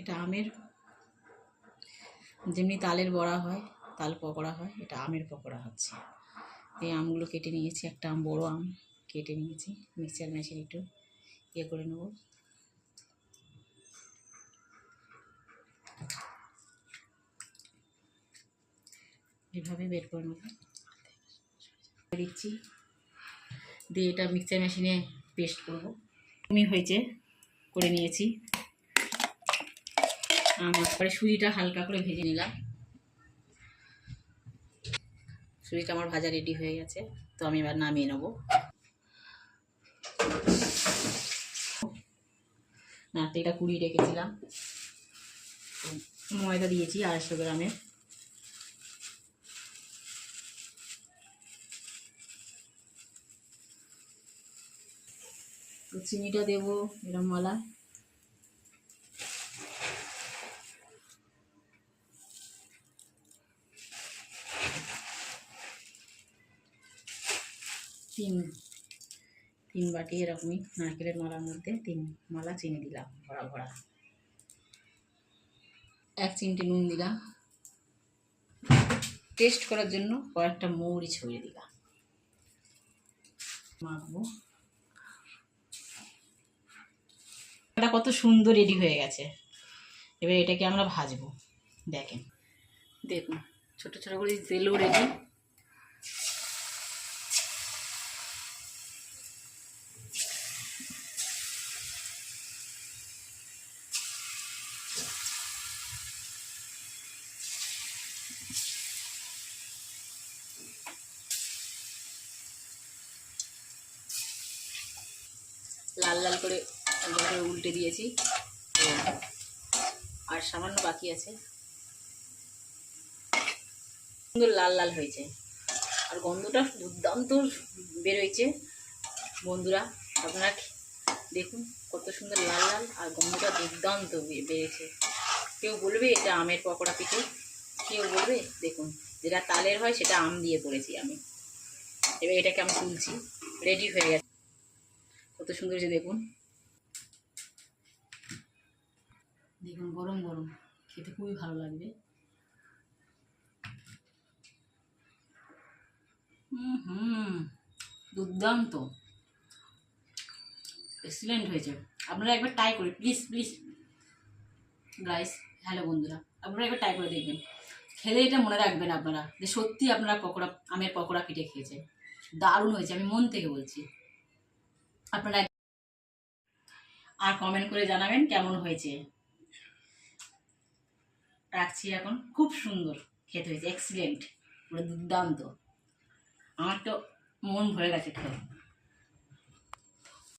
এটা আমের, যেমনি তালের বড়া হয়, তাল পকোড়া হয়, এটা আমের পকোড়া হচ্ছে। এই আমগুলো কেটে নিয়েছি, একটা আম বড়ো আম কেটে নিয়েছি, মিক্সচার মেশিন একটু ইয়ে করে নেব। এভাবে বের করে নেব, দিচ্ছি দিয়ে এটা মিক্সচার মেশিনে পেস্ট করব। আমি হয়েছে করে নিয়েছি। আমার পরে সুজিটা হালকা করে ভেজে নিলাম। সুজিটা আমার ভাজা রেডি হয়ে গেছে, তো আমি এবার নামিয়ে নেব। নারকেলটা কুড়িয়ে রেখেছিলাম, ময়দা দিয়েছি 250 গ্রামের। তো চিনিটা দেবো এরম মালা। তিন বাটি এরকমই নারকেলের মালার মধ্যে 3 মালা চিনি দিলাম ভরা ভরা। 1 চিমটি নুন দিলাম, টেস্ট করার জন্য কয়েকটা মৌরি ছড়িয়ে দিলাম। মাখবো। এটা কত সুন্দর রেডি হয়ে গেছে। এবার এটাকে আমরা ভাজবো। দেখুন ছোট ছোট করে তেলও রেডি। লাল লাল করে উল্টে দিয়েছি, আর সামান্য বাকি আছে। সুন্দর লাল লাল হয়েছে, আর গন্ধটা দুর্দান্ত বেরোয়েছে। বন্ধুরা আপনারা দেখুন কত সুন্দর লাল লাল, আর গন্ধটা দুর্দান্ত বেরিয়েছে। কেউ বলবে এটা আমের পকোড়া পিঠে, কেউ বলবে দেখুন যেটা তালের হয় সেটা আম দিয়ে করেছি আমি। এবার এটাকে আমি তুলছি, রেডি হয়ে গেছে। কত সুন্দর হয়েছে দেখুন, দেখুন গরম গরম খেতে খুবই ভালো লাগবে। দুর্দান্ত, এক্সিলেন্ট হয়েছে। আপনারা একবার ট্রাই করে প্লিজ প্লিজ গাইস। হ্যালো বন্ধুরা, আপনারা একবার ট্রাই করে দেখবেন। খেলে এটা মনে রাখবেন আপনারা যে সত্যি আপনারা পকোড়া, আমের পকোড়া পিঠে খেয়েছে। দারুণ হয়েছে, আমি মন থেকে বলছি। আপনারা আর কমেন্ট করে জানাবেন কেমন হয়েছে। রাখছি এখন। খুব সুন্দর খেতে হয়েছে, এক্সিলেন্ট, পুরো দুর্দান্ত। আমার তো মন ভরে গেছে খেয়ে।